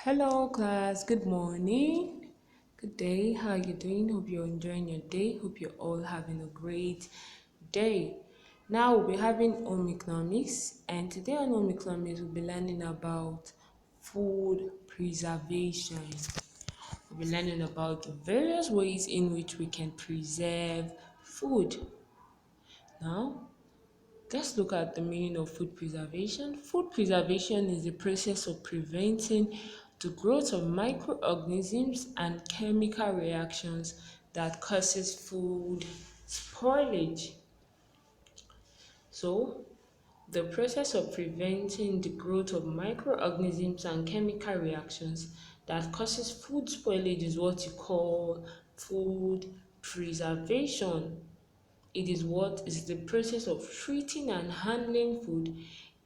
Hello class, good morning, good day, how are you doing? Hope you're enjoying your day. Hope you're all having a great day. Now we'll be having home economics, and today on home economics we'll be learning about food preservation. We'll be learning about the various ways in which we can preserve food. Now let's look at the meaning of food preservation. Food preservation is the process of preventing the growth of microorganisms and chemical reactions that causes food spoilage. So, the process of preventing the growth of microorganisms and chemical reactions that causes food spoilage is what you call food preservation. It is what is the process of treating and handling food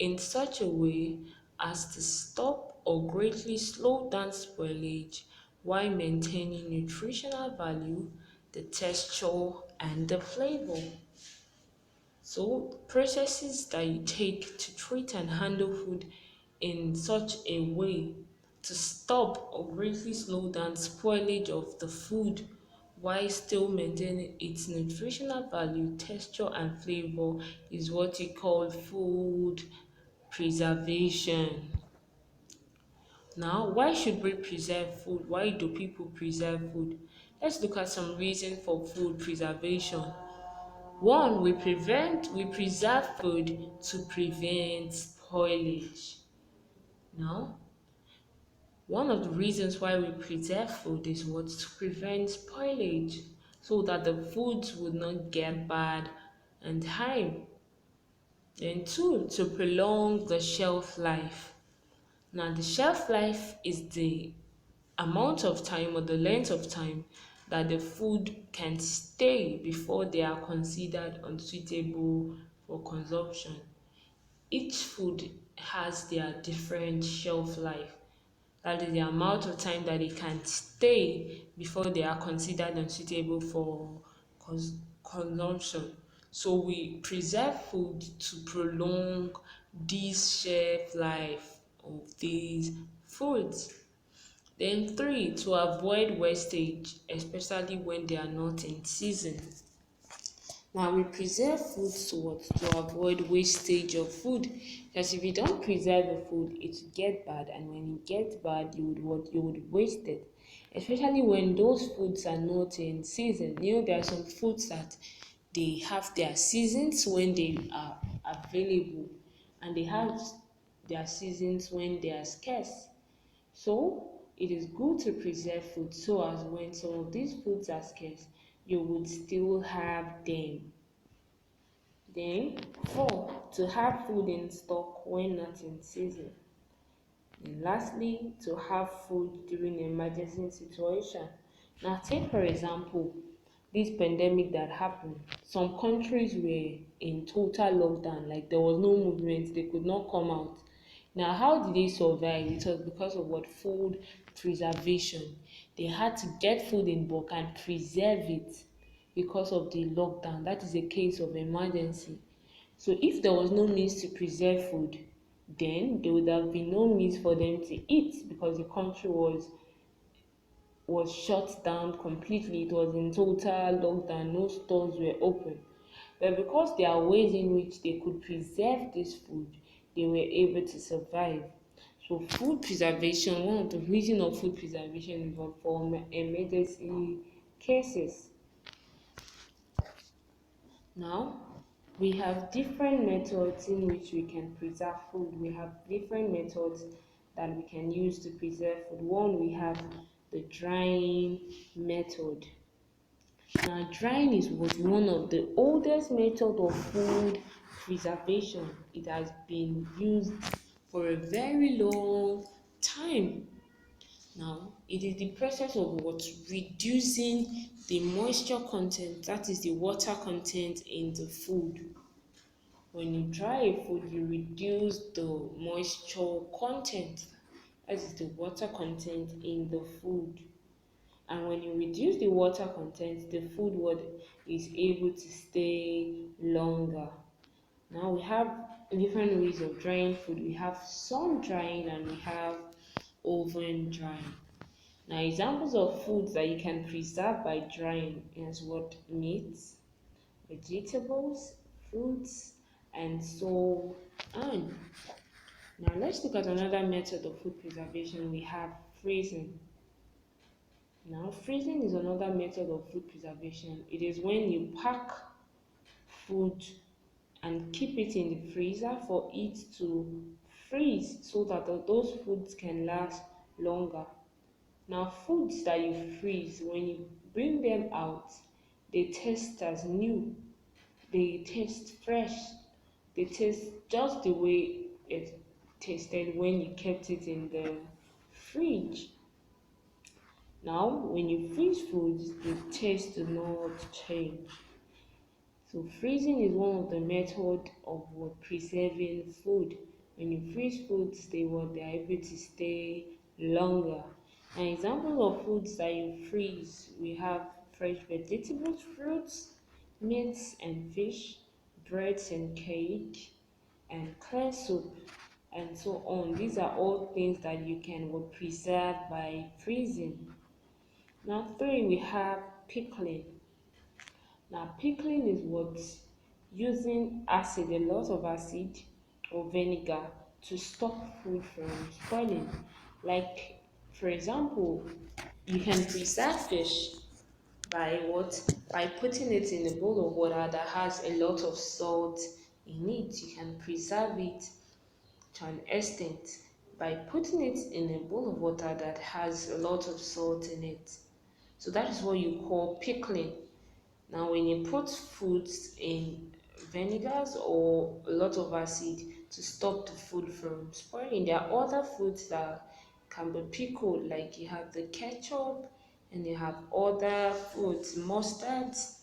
in such a way as to stop or greatly slow down spoilage while maintaining nutritional value, the texture, and the flavor. So, processes that you take to treat and handle food in such a way to stop or greatly slow down spoilage of the food while still maintaining its nutritional value, texture, and flavor is what you call food preservation. Now, why should we preserve food? Why do people preserve food? Let's look at some reasons for food preservation. One, we preserve food to prevent spoilage. Now, one of the reasons why we preserve food is what to prevent spoilage so that the foods would not get bad and time. Then two, to prolong the shelf life. Now, the shelf life is the amount of time or the length of time that the food can stay before they are considered unsuitable for consumption. Each food has their different shelf life. That is the amount of time that it can stay before they are considered unsuitable for consumption. So we preserve food to prolong this shelf life of these foods. Then three, to avoid wastage, especially when they are not in season. Now we preserve food to avoid wastage of food. Because if you don't preserve the food, it will get bad, and when it gets bad, you would waste it. Especially when those foods are not in season. There are some foods that they have their seasons when they are available, and they have their seasons when they are scarce. So it is good to preserve food so as when some of these foods are scarce, you would still have them. Then four, to have food in stock when not in season. And lastly, to have food during emergency situation. Now take for example, this pandemic that happened. Some countries were in total lockdown, like there was no movement, they could not come out. Now, how did they survive? It was because of what? Food preservation. They had to get food in bulk and preserve it because of the lockdown. That is a case of emergency. So if there was no means to preserve food, then there would have been no means for them to eat because the country was shut down completely. It was in total lockdown, no stores were open. But because there are ways in which they could preserve this food, they were able to survive. So food preservation, one of the reasons of food preservation is for emergency cases. Now, we have different methods in which we can preserve food. We have different methods that we can use to preserve food. One, we have the drying method. Now, drying is one of the oldest methods of food preservation. It has been used for a very long time. Now, it is the process of what? Reducing the moisture content, that is the water content in the food. When you dry a food, you reduce the moisture content, that is the water content in the food. And when you reduce the water content, the food is able to stay longer. Now we have different ways of drying food. We have sun drying and we have oven drying. Now, examples of foods that you can preserve by drying is what meats, vegetables, fruits, and so on. Now, let's look at another method of food preservation. We have freezing. Now, freezing is another method of food preservation. It is when you pack food and keep it in the freezer for it to freeze so that those foods can last longer. Now, foods that you freeze, when you bring them out, they taste as new, they taste fresh, they taste just the way it tasted when you kept it in the fridge. Now, when you freeze foods, the taste do not change. So freezing is one of the method of what preserving food. When you freeze foods, they are able to stay longer. An example of foods that you freeze, we have fresh vegetables, fruits, meats and fish, breads and cake, and clear soup, and so on. These are all things that you can preserve by freezing. Now, three, we have pickling. Now, pickling is what using acid, a lot of acid or vinegar to stop food from spoiling. Like, for example, you can preserve fish by what? By putting it in a bowl of water that has a lot of salt in it. You can preserve it to an extent by putting it in a bowl of water that has a lot of salt in it. So that is what you call pickling. Now, when you put foods in vinegars or a lot of acid to stop the food from spoiling, there are other foods that can be pickled, like you have the ketchup and you have other foods, mustards.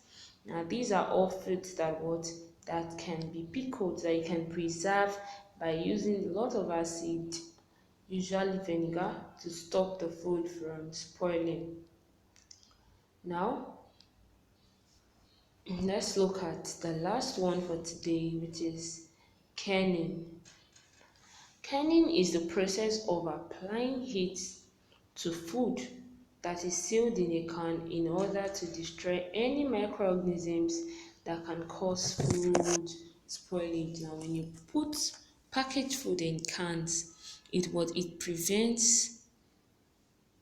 Now, these are all foods that can be pickled, that you can preserve by using a lot of acid, usually vinegar, to stop the food from spoiling. Now, let's look at the last one for today, which is canning. Canning is the process of applying heat to food that is sealed in a can in order to destroy any microorganisms that can cause food spoilage. Now, when you put packaged food in cans, it prevents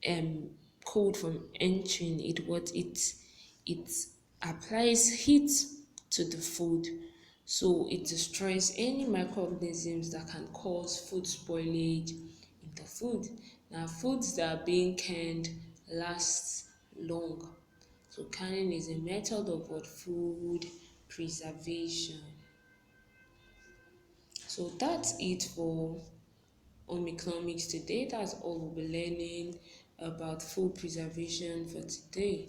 um cold from entering it. It applies heat to the food, so it destroys any microorganisms that can cause food spoilage in the food. Now, foods that are being canned last long. So canning is a method of what food preservation. So that's it for home economics today. That's all we'll be learning about food preservation for today.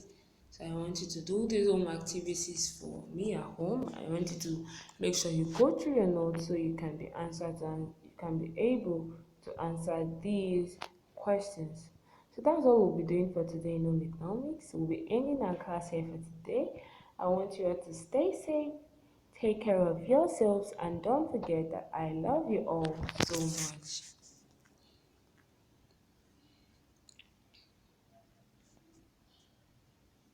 So I want you to do these home activities for me at home. I want you to make sure you go through your notes so you can be answered and you can be able to answer these questions. So that's all we'll be doing for today in home economics. We'll be ending our class here for today. I want you all to stay safe, take care of yourselves, and don't forget that I love you all so much.